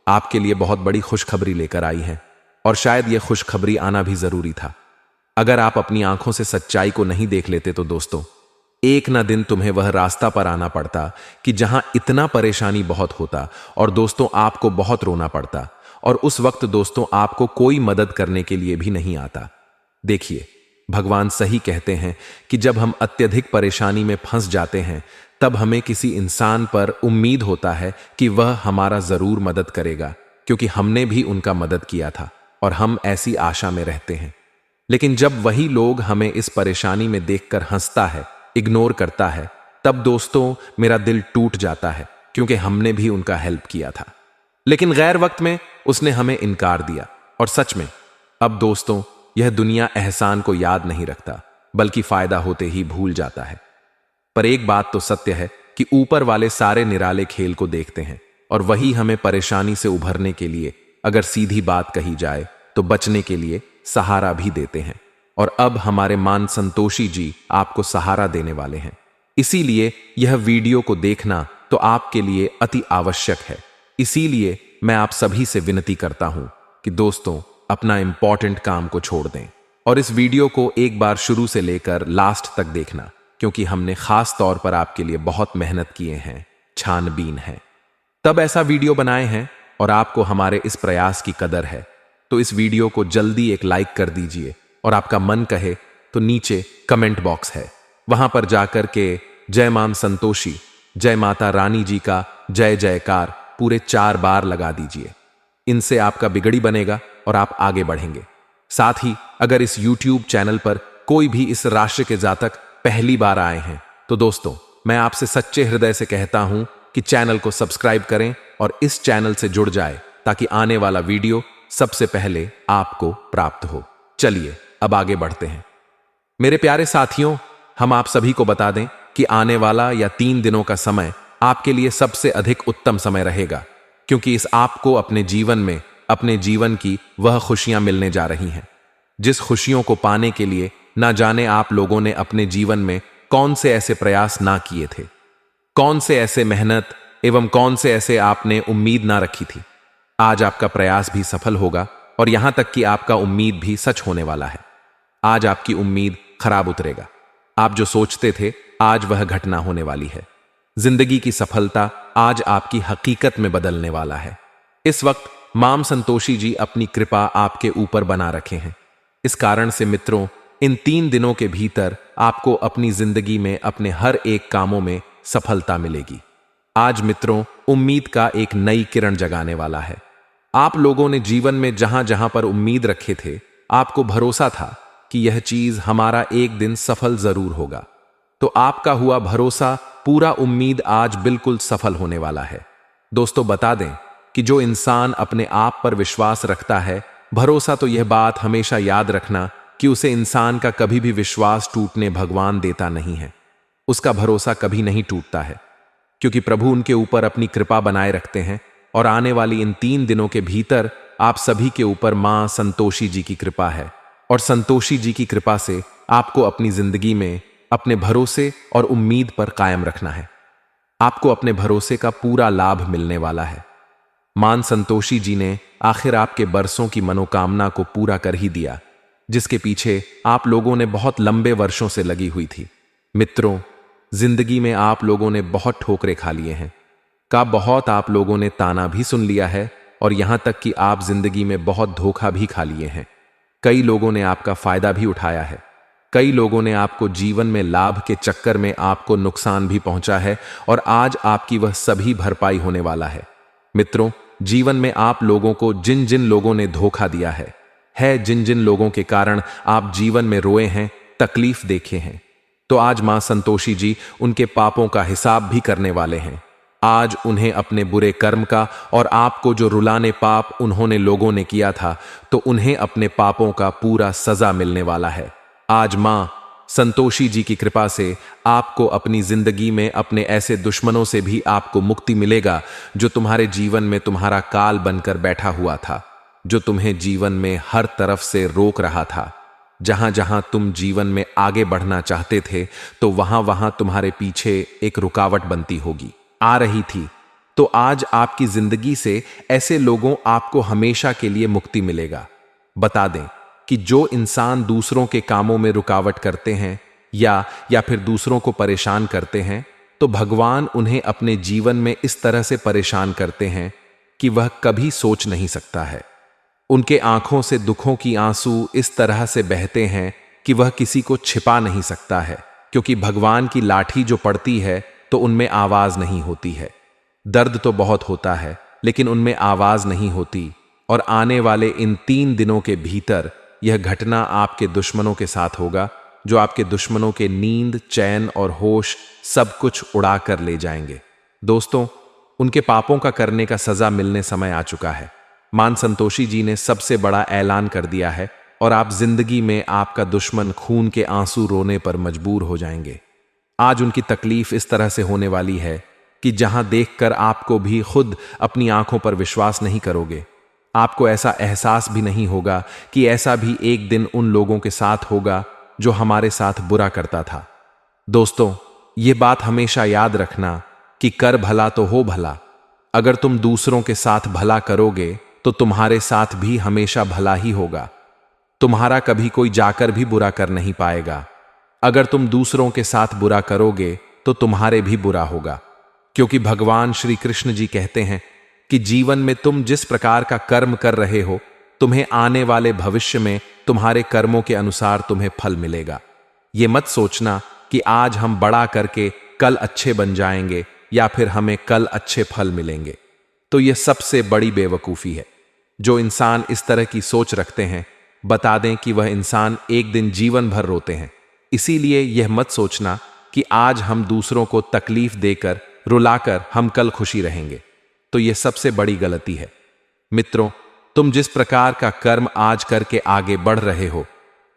आपके लिए बहुत बड़ी खुशखबरी लेकर आई है। और शायद यह खुशखबरी आना भी जरूरी था। अगर आप अपनी आंखों से सच्चाई को नहीं देख लेते तो दोस्तों एक ना दिन तुम्हें वह रास्ता पर आना पड़ता कि जहां इतना परेशानी बहुत होता और दोस्तों आपको बहुत रोना पड़ता, और उस वक्त दोस्तों आपको कोई मदद करने के लिए भी नहीं आता। देखिए, भगवान सही कहते हैं कि जब हम अत्यधिक परेशानी में फंस जाते हैं तब हमें किसी इंसान पर उम्मीद होता है कि वह हमारा जरूर मदद करेगा, क्योंकि हमने भी उनका मदद किया था और हम ऐसी आशा में रहते हैं। लेकिन जब वही लोग हमें इस परेशानी में देखकर हंसता है, इग्नोर करता है, तब दोस्तों मेरा दिल टूट जाता है, क्योंकि हमने भी उनका हेल्प किया था। लेकिन गैर वक्त में उसने हमें इनकार दिया। और सच में अब दोस्तों यह दुनिया एहसान को याद नहीं रखता, बल्कि फायदा होते ही भूल जाता है। पर एक बात तो सत्य है कि ऊपर वाले सारे निराले खेल को देखते हैं और वही हमें परेशानी से उभरने के लिए, अगर सीधी बात कही जाए तो बचने के लिए सहारा भी देते हैं। और अब हमारे मान संतोषी जी आपको सहारा देने वाले हैं। इसीलिए यह वीडियो को देखना तो आपके लिए अति आवश्यक है। इसीलिए मैं आप सभी से विनती करता हूं कि दोस्तों अपना इंपॉर्टेंट काम को छोड़ दें और इस वीडियो को एक बार शुरू से लेकर लास्ट तक देखना, क्योंकि हमने खास तौर पर आपके लिए बहुत मेहनत किए हैं, छानबीन है, तब ऐसा वीडियो बनाए हैं और आपको हमारे इस प्रयास की कदर है। तो इस वीडियो को जल्दी एक लाइक कर दीजिए और आपका मन कहे तो नीचे कमेंट बॉक्स है, वहां पर जाकर के जय मां संतोषी, जय माता रानी जी का जय जयकार पूरे 4 बार लगा दीजिए। इनसे आपका बिगड़ी बनेगा और आप आगे बढ़ेंगे। साथ ही अगर इस YouTube चैनल पर कोई भी इस राशि के जातक पहली बार आए हैं तो दोस्तों, मैं आपसे सच्चे हृदय से कहता हूं कि चैनल को सब्सक्राइब करें और इस चैनल से जुड़ जाए ताकि आने वाला वीडियो सबसे पहले आपको प्राप्त हो। चलिए अब आगे बढ़ते हैं। मेरे प्यारे साथियों, हम आप सभी को बता दें कि आने वाला या 3 दिनों का समय आपके लिए सबसे अधिक उत्तम समय रहेगा, क्योंकि इस आपको अपने जीवन में अपने जीवन की वह खुशियां मिलने जा रही हैं जिस खुशियों को पाने के लिए ना जाने आप लोगों ने अपने जीवन में कौन से ऐसे प्रयास ना किए थे, कौन से ऐसे मेहनत एवं कौन से ऐसे आपने उम्मीद ना रखी थी। आज आपका प्रयास भी सफल होगा और यहां तक कि आपका उम्मीद भी सच होने वाला है। आज आपकी उम्मीद खराब उतरेगा। आप जो सोचते थे आज वह घटना होने वाली है। जिंदगी की सफलता आज आपकी हकीकत में बदलने वाला है। इस वक्त मां संतोषी जी अपनी कृपा आपके ऊपर बना रखे हैं। इस कारण से मित्रों, इन 3 दिनों के भीतर आपको अपनी जिंदगी में अपने हर एक कामों में सफलता मिलेगी। आज मित्रों, उम्मीद का एक नई किरण जगाने वाला है। आप लोगों ने जीवन में जहां जहां पर उम्मीद रखे थे, आपको भरोसा था कि यह चीज हमारा एक दिन सफल जरूर होगा, तो आपका हुआ भरोसा पूरा उम्मीद आज बिल्कुल सफल होने वाला है। दोस्तों, बता दें कि जो इंसान अपने आप पर विश्वास रखता है, भरोसा, तो यह बात हमेशा याद रखना कि उसे इंसान का कभी भी विश्वास टूटने भगवान देता नहीं है। उसका भरोसा कभी नहीं टूटता है, क्योंकि प्रभु उनके ऊपर अपनी कृपा बनाए रखते हैं। और आने वाली इन 3 दिनों के भीतर आप सभी के ऊपर मां संतोषी जी की कृपा है, और संतोषी जी की कृपा से आपको अपनी जिंदगी में अपने भरोसे और उम्मीद पर कायम रखना है। आपको अपने भरोसे का पूरा लाभ मिलने वाला है। मां संतोषी जी ने आखिर आपके बरसों की मनोकामना को पूरा कर ही दिया, जिसके पीछे आप लोगों ने बहुत लंबे वर्षों से लगी हुई थी। मित्रों, जिंदगी में आप लोगों ने बहुत ठोकरें खा लिए हैं, बहुत आप लोगों ने ताना भी सुन लिया है, और यहां तक कि आप जिंदगी में बहुत धोखा भी खा लिए हैं। कई लोगों ने आपका फायदा भी उठाया है। कई लोगों ने आपको जीवन में लाभ के चक्कर में आपको नुकसान भी पहुंचा है, और आज आपकी वह सभी भरपाई होने वाला है। मित्रों, जीवन में आप लोगों को जिन जिन लोगों ने धोखा दिया है जिन जिन लोगों के कारण आप जीवन में रोए हैं, तकलीफ देखे हैं, तो आज मां संतोषी जी उनके पापों का हिसाब भी करने वाले हैं। आज उन्हें अपने बुरे कर्म का, और आपको जो रुलाने पाप उन्होंने लोगों ने किया था, तो उन्हें अपने पापों का पूरा सजा मिलने वाला है। आज मां संतोषी जी की कृपा से आपको अपनी जिंदगी में अपने ऐसे दुश्मनों से भी आपको मुक्ति मिलेगा जो तुम्हारे जीवन में तुम्हारा काल बनकर बैठा हुआ था, जो तुम्हें जीवन में हर तरफ से रोक रहा था। जहां जहां तुम जीवन में आगे बढ़ना चाहते थे, तो वहां वहां तुम्हारे पीछे एक रुकावट बनती होगी, आ रही थी। तो आज आपकी जिंदगी से ऐसे लोगों आपको हमेशा के लिए मुक्ति मिलेगा। बता दें कि जो इंसान दूसरों के कामों में रुकावट करते हैं या फिर दूसरों को परेशान करते हैं, तो भगवान उन्हें अपने जीवन में इस तरह से परेशान करते हैं कि वह कभी सोच नहीं सकता है। उनके आंखों से दुखों की आंसू इस तरह से बहते हैं कि वह किसी को छिपा नहीं सकता है, क्योंकि भगवान की लाठी जो पड़ती है तो उनमें आवाज नहीं होती है। दर्द तो बहुत होता है, लेकिन उनमें आवाज नहीं होती। और आने वाले इन 3 दिनों के भीतर यह घटना आपके दुश्मनों के साथ होगा, जो आपके दुश्मनों के नींद, चैन और होश सब कुछ उड़ा कर ले जाएंगे। दोस्तों, उनके पापों का करने का सजा मिलने समय आ चुका है। मां संतोषी जी ने सबसे बड़ा ऐलान कर दिया है, और आप जिंदगी में आपका दुश्मन खून के आंसू रोने पर मजबूर हो जाएंगे। आज उनकी तकलीफ इस तरह से होने वाली है कि जहां देखकर आपको भी खुद अपनी आंखों पर विश्वास नहीं करोगे। आपको ऐसा एहसास भी नहीं होगा कि ऐसा भी एक दिन उन लोगों के साथ होगा जो हमारे साथ बुरा करता था। दोस्तों, ये बात हमेशा याद रखना कि कर भला तो हो भला। अगर तुम दूसरों के साथ भला करोगे तो तुम्हारे साथ भी हमेशा भला ही होगा। तुम्हारा कभी कोई जाकर भी बुरा कर नहीं पाएगा। अगर तुम दूसरों के साथ बुरा करोगे तो तुम्हारे भी बुरा होगा, क्योंकि भगवान श्री कृष्ण जी कहते हैं कि जीवन में तुम जिस प्रकार का कर्म कर रहे हो, तुम्हें आने वाले भविष्य में तुम्हारे कर्मों के अनुसार तुम्हें फल मिलेगा। ये मत सोचना कि आज हम बड़ा करके कल अच्छे बन जाएंगे या फिर हमें कल अच्छे फल मिलेंगे, तो यह सबसे बड़ी बेवकूफ़ी है। जो इंसान इस तरह की सोच रखते हैं, बता दें कि वह इंसान एक दिन जीवन भर रोते हैं। इसीलिए यह मत सोचना कि आज हम दूसरों को तकलीफ देकर रुलाकर हम कल खुशी रहेंगे, तो यह सबसे बड़ी गलती है। मित्रों, तुम जिस प्रकार का कर्म आज करके आगे बढ़ रहे हो,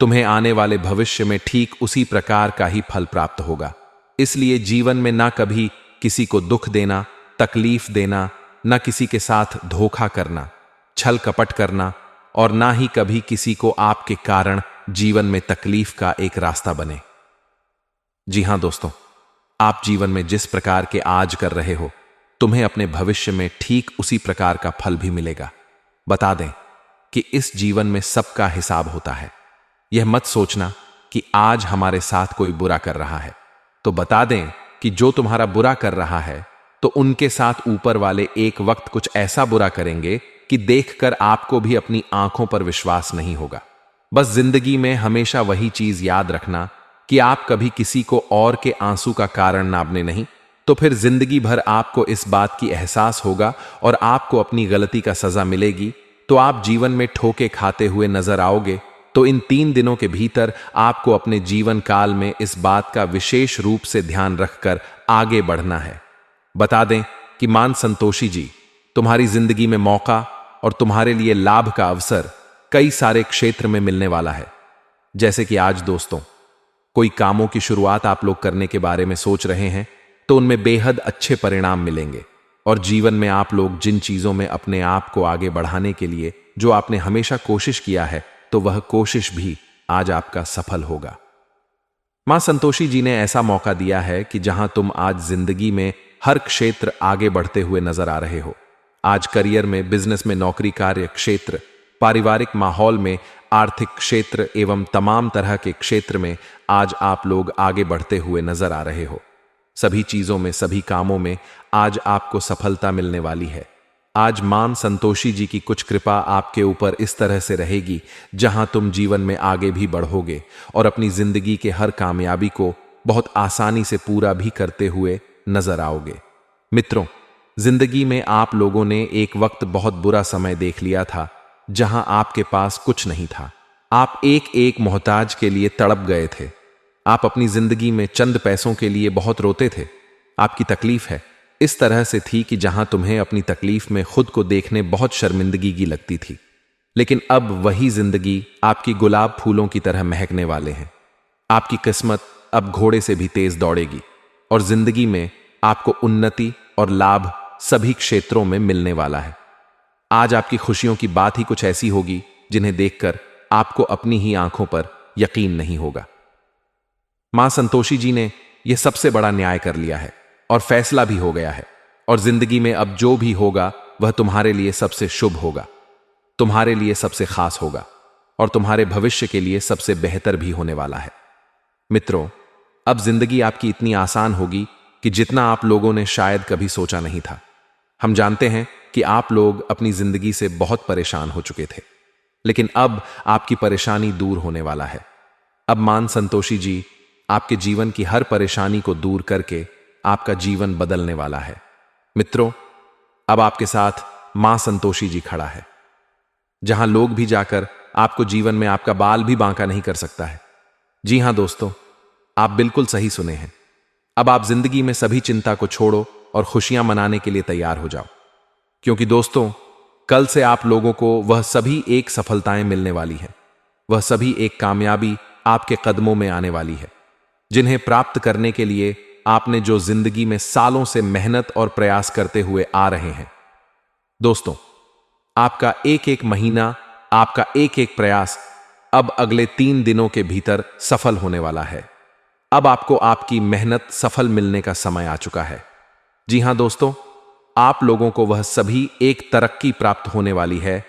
तुम्हें आने वाले भविष्य में ठीक उसी प्रकार का ही फल प्राप्त होगा। इसलिए जीवन में ना कभी किसी को दुख देना, तकलीफ देना, ना किसी के साथ धोखा करना, छल कपट करना, और ना ही कभी किसी को आपके कारण जीवन में तकलीफ का एक रास्ता बने। जी हां दोस्तों, आप जीवन में जिस प्रकार के आज कर रहे हो, तुम्हें अपने भविष्य में ठीक उसी प्रकार का फल भी मिलेगा। बता दें कि इस जीवन में सबका हिसाब होता है। यह मत सोचना कि आज हमारे साथ कोई बुरा कर रहा है, तो बता दें कि जो तुम्हारा बुरा कर रहा है, तो उनके साथ ऊपर वाले एक वक्त कुछ ऐसा बुरा करेंगे कि देखकर आपको भी अपनी आंखों पर विश्वास नहीं होगा। बस जिंदगी में हमेशा वही चीज याद रखना कि आप कभी किसी को और के आंसू का कारण ना बने, नहीं तो फिर जिंदगी भर आपको इस बात की एहसास होगा और आपको अपनी गलती का सजा मिलेगी, तो आप जीवन में ठोके खाते हुए नजर आओगे। तो इन 3 दिनों के भीतर आपको अपने जीवन काल में इस बात का विशेष रूप से ध्यान रखकर आगे बढ़ना है। बता दें कि मान संतोषी जी, तुम्हारी जिंदगी में मौका और तुम्हारे लिए लाभ का अवसर कई सारे क्षेत्र में मिलने वाला है। जैसे कि आज दोस्तों, कोई कामों की शुरुआत आप लोग करने के बारे में सोच रहे हैं, तो उनमें बेहद अच्छे परिणाम मिलेंगे। और जीवन में आप लोग जिन चीजों में अपने आप को आगे बढ़ाने के लिए जो आपने हमेशा कोशिश किया है, तो वह कोशिश भी आज आपका सफल होगा। मां संतोषी जी ने ऐसा मौका दिया है कि जहां तुम आज जिंदगी में हर क्षेत्र आगे बढ़ते हुए नजर आ रहे हो। आज करियर में, बिजनेस में, नौकरी कार्य क्षेत्र, पारिवारिक माहौल में, आर्थिक क्षेत्र एवं तमाम तरह के क्षेत्र में आज आप लोग आगे बढ़ते हुए नजर आ रहे हो। सभी चीजों में, सभी कामों में आज आपको सफलता मिलने वाली है। आज मां संतोषी जी की कुछ कृपा आपके ऊपर इस तरह से रहेगी जहां तुम जीवन में आगे भी बढ़ोगे और अपनी जिंदगी के हर कामयाबी को बहुत आसानी से पूरा भी करते हुए नजर आओगे। मित्रों, जिंदगी में आप लोगों ने एक वक्त बहुत बुरा समय देख लिया था जहां आपके पास कुछ नहीं था। आप एक एक मोहताज के लिए तड़प गए थे। आप अपनी जिंदगी में चंद पैसों के लिए बहुत रोते थे। आपकी तकलीफ है इस तरह से थी कि जहां तुम्हें अपनी तकलीफ में खुद को देखने बहुत शर्मिंदगी की लगती थी। लेकिन अब वही जिंदगी आपकी गुलाब फूलों की तरह महकने वाले हैं। आपकी किस्मत अब घोड़े से भी तेज दौड़ेगी और जिंदगी में आपको उन्नति और लाभ सभी क्षेत्रों में मिलने वाला है। आज आपकी खुशियों की बात ही कुछ ऐसी होगी जिन्हें देखकर आपको अपनी ही आंखों पर यकीन नहीं होगा। मां संतोषी जी ने यह सबसे बड़ा न्याय कर लिया है और फैसला भी हो गया है, और जिंदगी में अब जो भी होगा वह तुम्हारे लिए सबसे शुभ होगा, तुम्हारे लिए सबसे खास होगा और तुम्हारे भविष्य के लिए सबसे बेहतर भी होने वाला है। मित्रों, अब जिंदगी आपकी इतनी आसान होगी कि जितना आप लोगों ने शायद कभी सोचा नहीं था। हम जानते हैं कि आप लोग अपनी जिंदगी से बहुत परेशान हो चुके थे, लेकिन अब आपकी परेशानी दूर होने वाला है। अब मां संतोषी जी आपके जीवन की हर परेशानी को दूर करके आपका जीवन बदलने वाला है। मित्रों, अब आपके साथ मां संतोषी जी खड़ा है, जहां लोग भी जाकर आपको जीवन में आपका बाल भी बांका नहीं कर सकता है। जी हां दोस्तों, आप बिल्कुल सही सुने हैं। अब आप जिंदगी में सभी चिंता को छोड़ो और खुशियां मनाने के लिए तैयार हो जाओ, क्योंकि दोस्तों, कल से आप लोगों को वह सभी एक सफलताएं मिलने वाली है। वह सभी एक कामयाबी आपके कदमों में आने वाली है, जिन्हें प्राप्त करने के लिए आपने जो जिंदगी में सालों से मेहनत और प्रयास करते हुए आ रहे हैं। दोस्तों, आपका एक एक महीना, आपका एक एक प्रयास अब अगले 3 दिनों के भीतर सफल होने वाला है। अब आपको आपकी मेहनत सफल मिलने का समय आ चुका है। जी हां दोस्तों, आप लोगों को वह सभी एक तरक्की प्राप्त होने वाली है